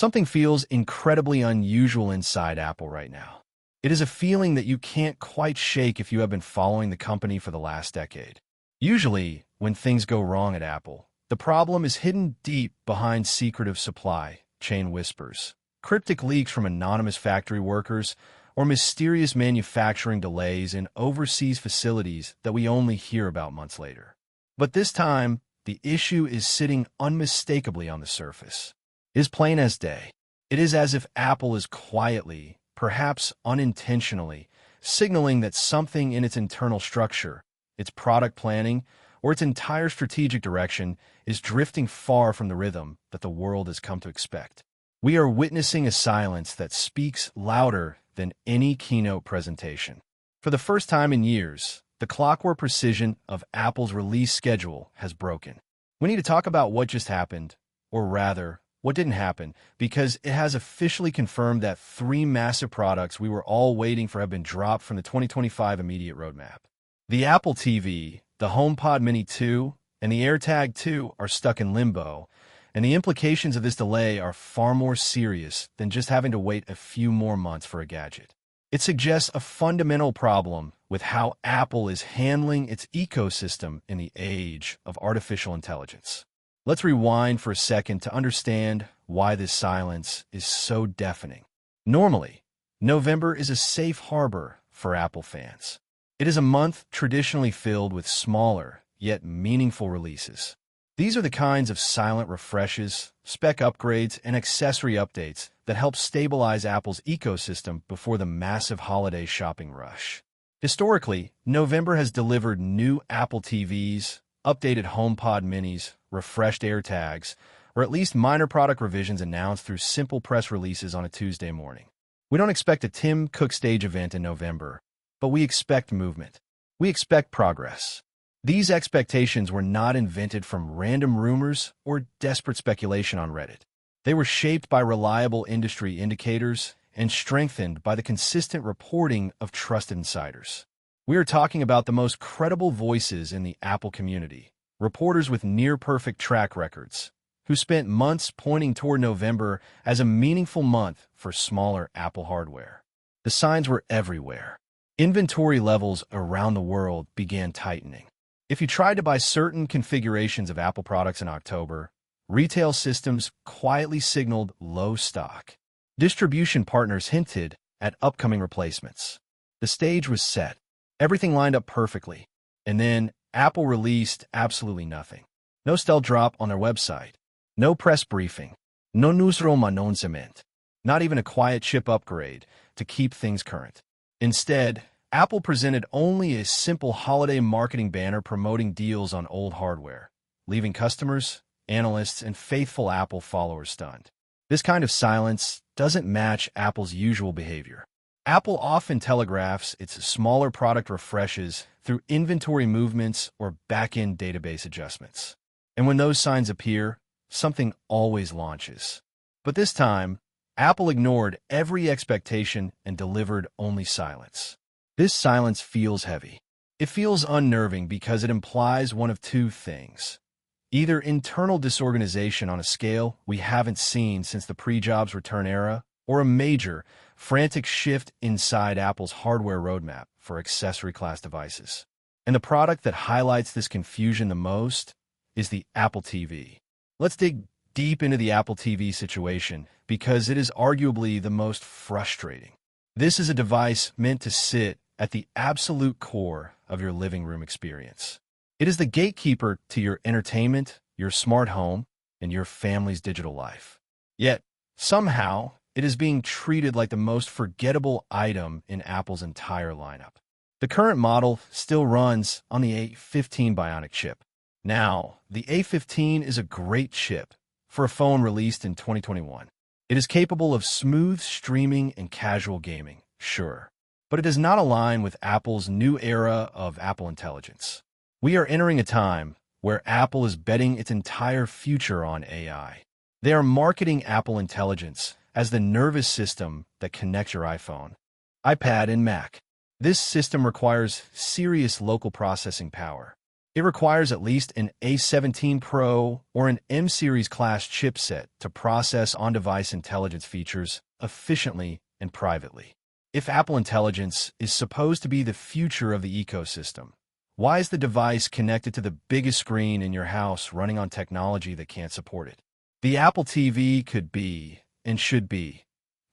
Something feels incredibly unusual inside Apple right now. It is a feeling that you can't quite shake if you have been following the company for the last decade. Usually, when things go wrong at Apple, the problem is hidden deep behind secretive supply chain whispers, cryptic leaks from anonymous factory workers, or mysterious manufacturing delays in overseas facilities that we only hear about months later. But this time, the issue is sitting unmistakably on the surface. It is plain as day. It is as if Apple is quietly, perhaps unintentionally, signaling that something in its internal structure, its product planning, or its entire strategic direction is drifting far from the rhythm that the world has come to expect. We are witnessing a silence that speaks louder than any keynote presentation. For the first time in years, the clockwork precision of Apple's release schedule has broken. We need to talk about what just happened, or rather, what didn't happen, because it has officially confirmed that three massive products we were all waiting for have been dropped from the 2025 immediate roadmap. The Apple TV, the HomePod Mini 2, and the AirTag 2 are stuck in limbo, and the implications of this delay are far more serious than just having to wait a few more months for a gadget. It suggests a fundamental problem with how Apple is handling its ecosystem in the age of artificial intelligence. Let's rewind for a second to understand why this silence is so deafening. Normally, November is a safe harbor for Apple fans. It is a month traditionally filled with smaller, yet meaningful releases. These are the kinds of silent refreshes, spec upgrades, and accessory updates that help stabilize Apple's ecosystem before the massive holiday shopping rush. Historically, November has delivered new Apple TVs, updated HomePod minis, refreshed AirTags, or at least minor product revisions announced through simple press releases on a Tuesday morning. We don't expect a Tim Cook stage event in November, but we expect movement. We expect progress. These expectations were not invented from random rumors or desperate speculation on Reddit. They were shaped by reliable industry indicators and strengthened by the consistent reporting of trusted insiders. We are talking about the most credible voices in the Apple community, reporters with near-perfect track records, who spent months pointing toward November as a meaningful month for smaller Apple hardware. The signs were everywhere. Inventory levels around the world began tightening. If you tried to buy certain configurations of Apple products in October, retail systems quietly signaled low stock. Distribution partners hinted at upcoming replacements. The stage was set. Everything lined up perfectly. And then Apple released absolutely nothing. No stealth drop on their website. No press briefing. No newsroom announcement. Not even a quiet chip upgrade to keep things current. Instead, Apple presented only a simple holiday marketing banner promoting deals on old hardware, leaving customers, analysts, and faithful Apple followers stunned. This kind of silence doesn't match Apple's usual behavior. Apple often telegraphs its smaller product refreshes through inventory movements or back-end database adjustments. And when those signs appear, something always launches. But this time, Apple ignored every expectation and delivered only silence. This silence feels heavy. It feels unnerving because it implies one of two things. Either internal disorganization on a scale we haven't seen since the pre-Jobs return era, or a major, frantic shift inside Apple's hardware roadmap for accessory-class devices. And the product that highlights this confusion the most is the Apple TV. Let's dig deep into the Apple TV situation because it is arguably the most frustrating. This is a device meant to sit at the absolute core of your living room experience. It is the gatekeeper to your entertainment, your smart home, and your family's digital life. Yet, somehow, it is being treated like the most forgettable item in Apple's entire lineup. The current model still runs on the A15 Bionic chip. Now, the A15 is a great chip for a phone released in 2021. It is capable of smooth streaming and casual gaming, sure, but it does not align with Apple's new era of Apple Intelligence. We are entering a time where Apple is betting its entire future on AI. They are marketing Apple Intelligence as the nervous system that connects your iPhone, iPad, and Mac. This system requires serious local processing power, It requires at least an A17 Pro or an M-series class chipset to process on-device intelligence features efficiently and privately. If Apple Intelligence is supposed to be the future of the ecosystem, why is the device connected to the biggest screen in your house running on technology that can't support it? The Apple TV could be, and should be,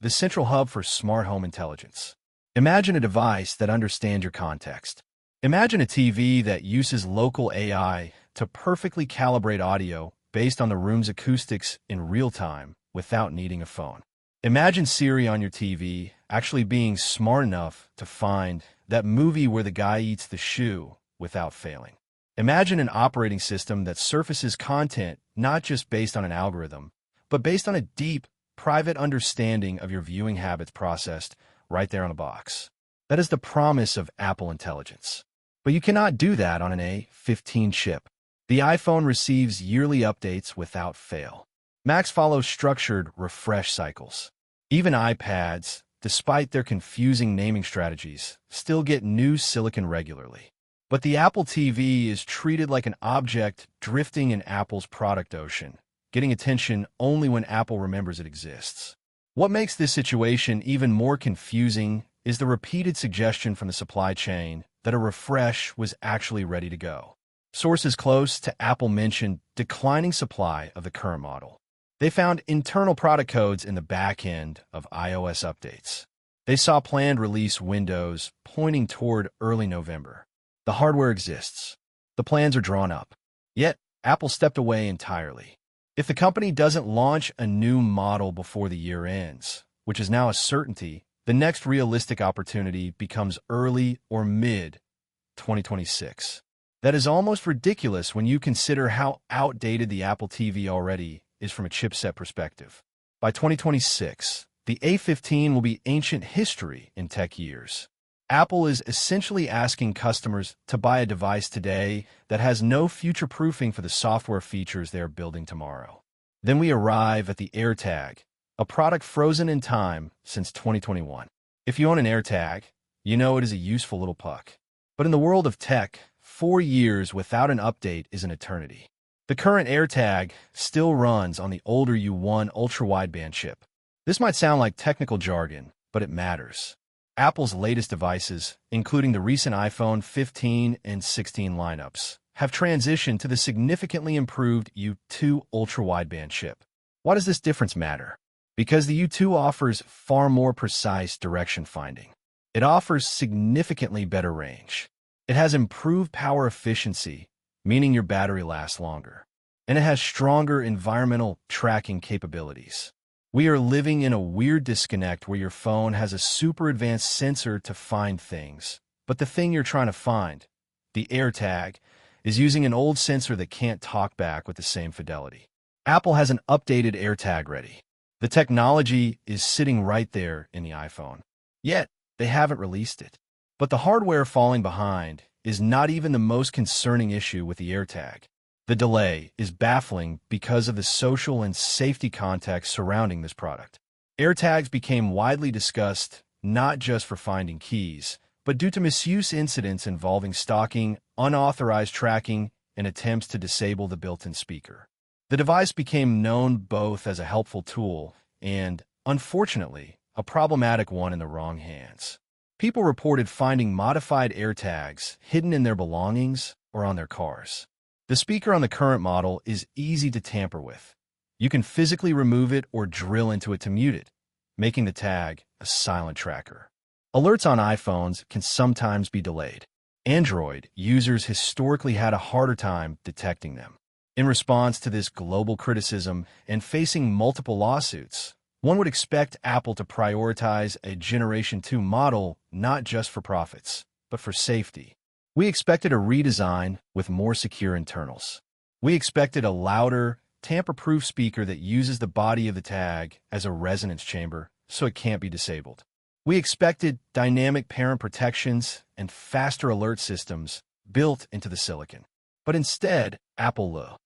the central hub for smart home intelligence. Imagine a device that understands your context. Imagine a TV that uses local AI to perfectly calibrate audio based on the room's acoustics in real time without needing a phone. Imagine Siri on your TV actually being smart enough to find that movie where the guy eats the shoe without failing. Imagine an operating system that surfaces content not just based on an algorithm, but based on a deep, private understanding of your viewing habits processed right there on the box. That is the promise of Apple Intelligence. But you cannot do that on an A15 chip. The iPhone receives yearly updates without fail. Macs follow structured refresh cycles. Even iPads, despite their confusing naming strategies, still get new silicon regularly. But the Apple TV is treated like an object drifting in Apple's product ocean, getting attention only when Apple remembers it exists. What makes this situation even more confusing is the repeated suggestion from the supply chain that a refresh was actually ready to go. Sources close to Apple mentioned declining supply of the current model. They found internal product codes in the back end of iOS updates. They saw planned release windows pointing toward early November. The hardware exists. The plans are drawn up. Yet, Apple stepped away entirely. If the company doesn't launch a new model before the year ends, which is now a certainty, the next realistic opportunity becomes early or mid-2026. That is almost ridiculous when you consider how outdated the Apple TV already is from a chipset perspective. By 2026, the A15 will be ancient history in tech years. Apple is essentially asking customers to buy a device today that has no future-proofing for the software features they are building tomorrow. Then we arrive at the AirTag, a product frozen in time since 2021. If you own an AirTag, you know it is a useful little puck. But in the world of tech, 4 years without an update is an eternity. The current AirTag still runs on the older U1 ultra-wideband chip. This might sound like technical jargon, but it matters. Apple's latest devices, including the recent iPhone 15 and 16 lineups, have transitioned to the significantly improved U2 ultra-wideband chip. Why does this difference matter? Because the U2 offers far more precise direction finding. It offers significantly better range. It has improved power efficiency, meaning your battery lasts longer. And it has stronger environmental tracking capabilities. We are living in a weird disconnect where your phone has a super advanced sensor to find things, but the thing you're trying to find, the AirTag, is using an old sensor that can't talk back with the same fidelity. Apple has an updated AirTag ready. The technology is sitting right there in the iPhone. Yet, they haven't released it. But the hardware falling behind is not even the most concerning issue with the AirTag. The delay is baffling because of the social and safety context surrounding this product. AirTags became widely discussed not just for finding keys, but due to misuse incidents involving stalking, unauthorized tracking, and attempts to disable the built-in speaker. The device became known both as a helpful tool and, unfortunately, a problematic one in the wrong hands. People reported finding modified AirTags hidden in their belongings or on their cars. The speaker on the current model is easy to tamper with. You can physically remove it or drill into it to mute it, making the tag a silent tracker. Alerts on iPhones can sometimes be delayed. Android users historically had a harder time detecting them. In response to this global criticism and facing multiple lawsuits, one would expect Apple to prioritize a Generation 2 model not just for profits, but for safety. We expected a redesign with more secure internals. We expected a louder, tamper-proof speaker that uses the body of the tag as a resonance chamber so it can't be disabled. We expected dynamic parent protections and faster alert systems built into the silicon. But instead, Apple let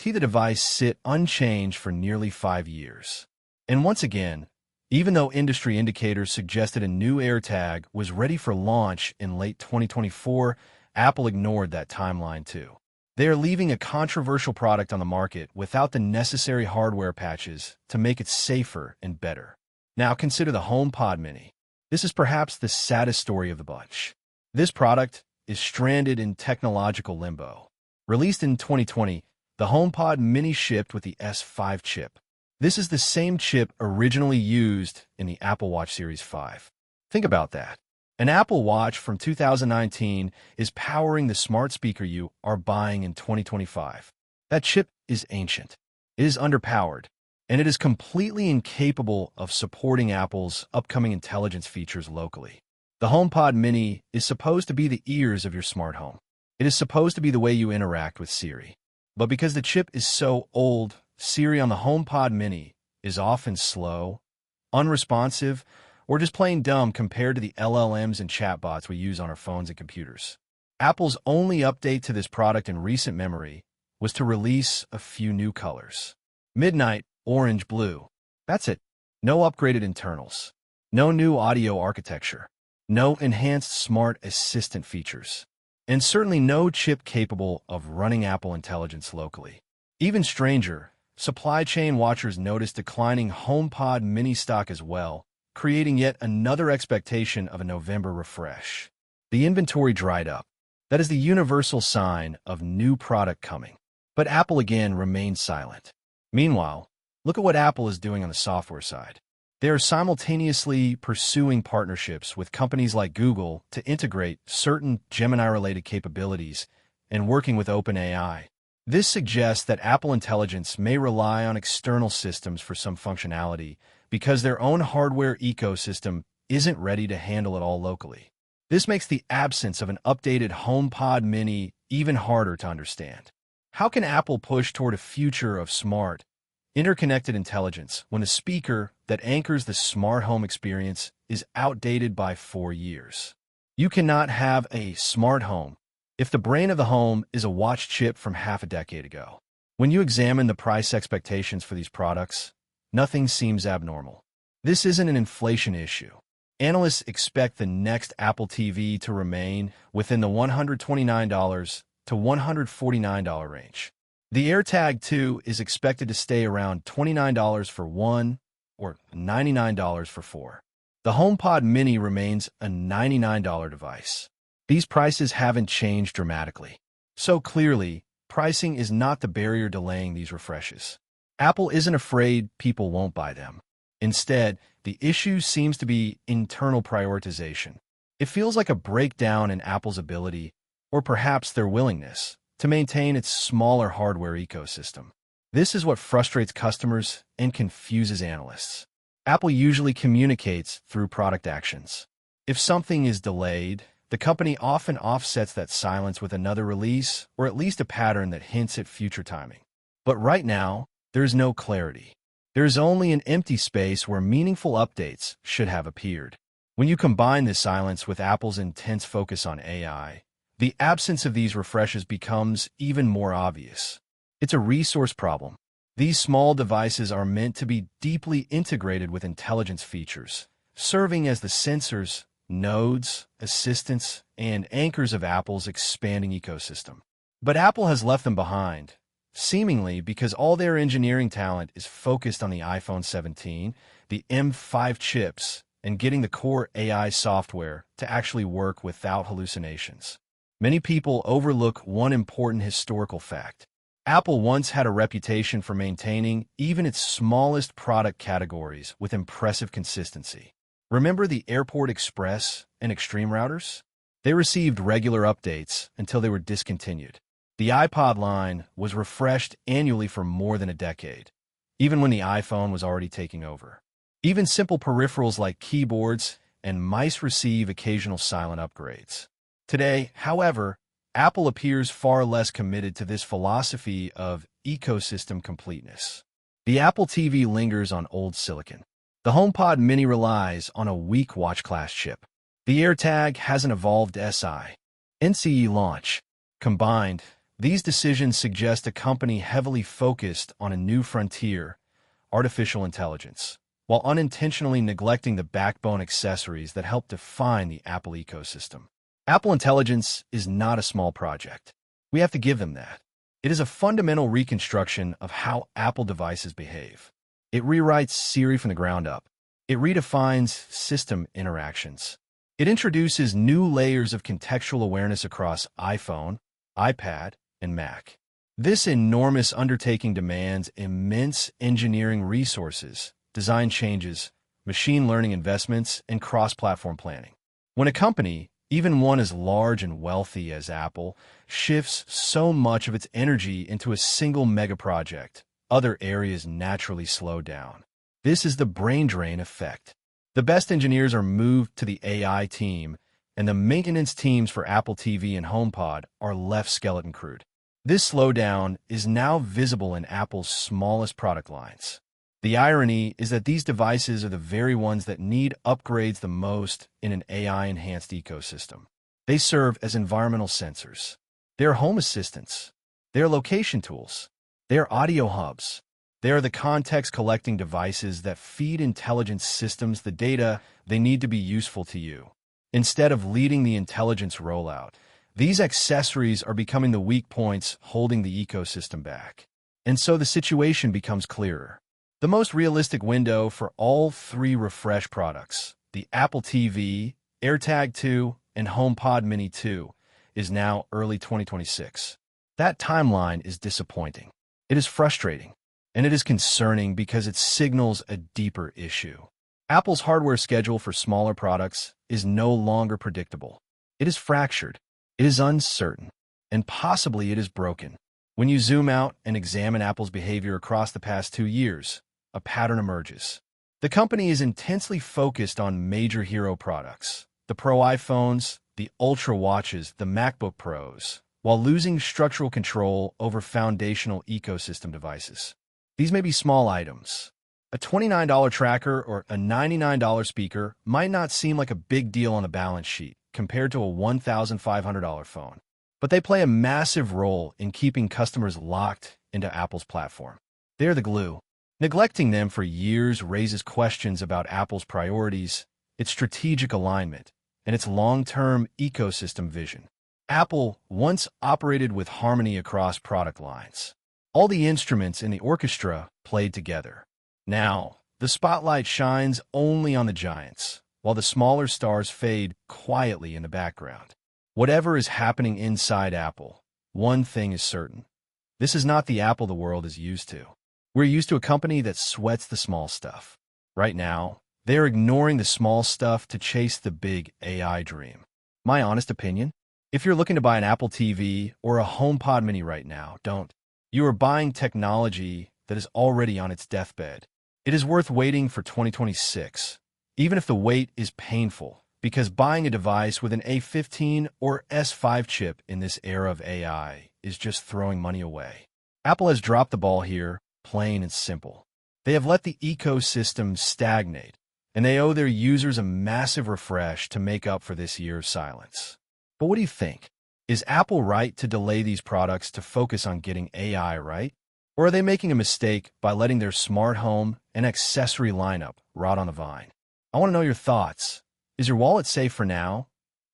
the device sit unchanged for nearly 5 years. And once again, even though industry indicators suggested a new AirTag was ready for launch in late 2024, Apple ignored that timeline too. They are leaving a controversial product on the market without the necessary hardware patches to make it safer and better. Now consider the HomePod Mini. This is perhaps the saddest story of the bunch. This product is stranded in technological limbo. Released in 2020, the HomePod Mini shipped with the S5 chip. This is the same chip originally used in the Apple Watch Series 5. Think about that. An Apple Watch from 2019 is powering the smart speaker you are buying in 2025. That chip is ancient. It is underpowered, and it is completely incapable of supporting Apple's upcoming intelligence features locally. The HomePod Mini is supposed to be the ears of your smart home. It is supposed to be the way you interact with Siri. But because the chip is so old, Siri on the HomePod Mini is often slow, unresponsive, or just plain dumb compared to the LLMs and chatbots we use on our phones and computers. Apple's only update to this product in recent memory was to release a few new colors. Midnight, orange, blue. That's it. No upgraded internals. No new audio architecture. No enhanced smart assistant features. And certainly no chip capable of running Apple Intelligence locally. Even stranger, supply chain watchers noticed declining HomePod Mini stock as well, creating yet another expectation of a November refresh. The inventory dried up. That is the universal sign of new product coming. But Apple again remained silent. Meanwhile, look at what Apple is doing on the software side. They are simultaneously pursuing partnerships with companies like Google to integrate certain Gemini-related capabilities and working with OpenAI. This suggests that Apple Intelligence may rely on external systems for some functionality because their own hardware ecosystem isn't ready to handle it all locally. This makes the absence of an updated HomePod Mini even harder to understand. How can Apple push toward a future of smart, interconnected intelligence when the speaker that anchors the smart home experience is outdated by 4 years? You cannot have a smart home if the brain of the home is a watch chip from half a decade ago. When you examine the price expectations for these products, nothing seems abnormal. This isn't an inflation issue. Analysts expect the next Apple TV to remain within the $129 to $149 range. The AirTag 2 is expected to stay around $29 for 1 or $99 for 4. The HomePod Mini remains a $99 device. These prices haven't changed dramatically. So clearly, pricing is not the barrier delaying these refreshes. Apple isn't afraid people won't buy them. Instead, the issue seems to be internal prioritization. It feels like a breakdown in Apple's ability, or perhaps their willingness, to maintain its smaller hardware ecosystem. This is what frustrates customers and confuses analysts. Apple usually communicates through product actions. If something is delayed, the company often offsets that silence with another release or at least a pattern that hints at future timing. But right now, there's no clarity. There's only an empty space where meaningful updates should have appeared. When you combine this silence with Apple's intense focus on AI, the absence of these refreshes becomes even more obvious. It's a resource problem. These small devices are meant to be deeply integrated with intelligence features, serving as the sensors, nodes, assistants, and anchors of Apple's expanding ecosystem. But Apple has left them behind, seemingly because all their engineering talent is focused on the iPhone 17, the M5 chips, and getting the core AI software to actually work without hallucinations. Many people overlook one important historical fact. Apple once had a reputation for maintaining even its smallest product categories with impressive consistency. Remember the Airport Express and Extreme routers? They received regular updates until they were discontinued. The iPod line was refreshed annually for more than a decade, even when the iPhone was already taking over. Even simple peripherals like keyboards and mice receive occasional silent upgrades. Today, however, Apple appears far less committed to this philosophy of ecosystem completeness. The Apple TV lingers on old silicon. The HomePod Mini relies on a weak watch class chip. The AirTag has an evolved SI. NCE launch. Combined, these decisions suggest a company heavily focused on a new frontier, artificial intelligence, while unintentionally neglecting the backbone accessories that help define the Apple ecosystem. Apple Intelligence is not a small project. We have to give them that. It is a fundamental reconstruction of how Apple devices behave. It rewrites Siri from the ground up. It redefines system interactions. It introduces new layers of contextual awareness across iPhone, iPad, and Mac. This enormous undertaking demands immense engineering resources, design changes, machine learning investments, and cross-platform planning. When a company, even one as large and wealthy as Apple, shifts so much of its energy into a single mega project, other areas naturally slow down. This is the brain drain effect. The best engineers are moved to the AI team, and the maintenance teams for Apple TV and HomePod are left skeleton crewed. This slowdown is now visible in Apple's smallest product lines. The irony is that these devices are the very ones that need upgrades the most in an AI-enhanced ecosystem. They serve as environmental sensors. They're home assistants. They're location tools. They're audio hubs. They are the context-collecting devices that feed intelligence systems the data they need to be useful to you. Instead of leading the intelligence rollout, these accessories are becoming the weak points holding the ecosystem back. And so the situation becomes clearer. The most realistic window for all three refresh products, the Apple TV, AirTag 2, and HomePod Mini 2, is now early 2026. That timeline is disappointing. It is frustrating. And it is concerning because it signals a deeper issue. Apple's hardware schedule for smaller products is no longer predictable. It is fractured. It is uncertain, and possibly it is broken. When you zoom out and examine Apple's behavior across the past 2 years, a pattern emerges. The company is intensely focused on major hero products, the Pro iPhones, the Ultra watches, the MacBook Pros, while losing structural control over foundational ecosystem devices. These may be small items. A $29 tracker or a $99 speaker might not seem like a big deal on the balance sheet compared to a $1,500 phone, but they play a massive role in keeping customers locked into Apple's platform. They are the glue. Neglecting them for years raises questions about Apple's priorities, its strategic alignment, and its long-term ecosystem vision. Apple once operated with harmony across product lines. All the instruments in the orchestra played together. Now, the spotlight shines only on the giants, while the smaller stars fade quietly in the background. Whatever is happening inside Apple, one thing is certain. This is not the Apple the world is used to. We're used to a company that sweats the small stuff. Right now, they're ignoring the small stuff to chase the big AI dream. My honest opinion? If you're looking to buy an Apple TV or a HomePod Mini right now, don't. You are buying technology that is already on its deathbed. It is worth waiting for 2026, even if the wait is painful, because buying a device with an A15 or S5 chip in this era of AI is just throwing money away. Apple has dropped the ball here, plain and simple. They have let the ecosystem stagnate, and they owe their users a massive refresh to make up for this year's silence. But what do you think? Is Apple right to delay these products to focus on getting AI right? Or are they making a mistake by letting their smart home and accessory lineup rot on the vine? I want to know your thoughts. Is your wallet safe for now,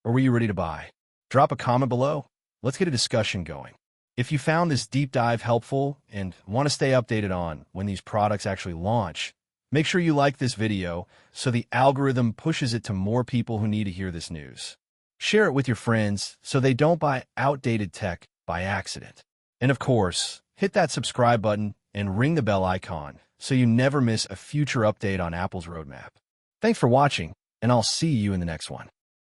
or were you ready to buy? Drop a comment below. Let's get a discussion going. If you found this deep dive helpful and want to stay updated on when these products actually launch, make sure you like this video so the algorithm pushes it to more people who need to hear this news. Share it with your friends so they don't buy outdated tech by accident. And of course, hit that subscribe button and ring the bell icon so you never miss a future update on Apple's roadmap. Thanks for watching, and I'll see you in the next one.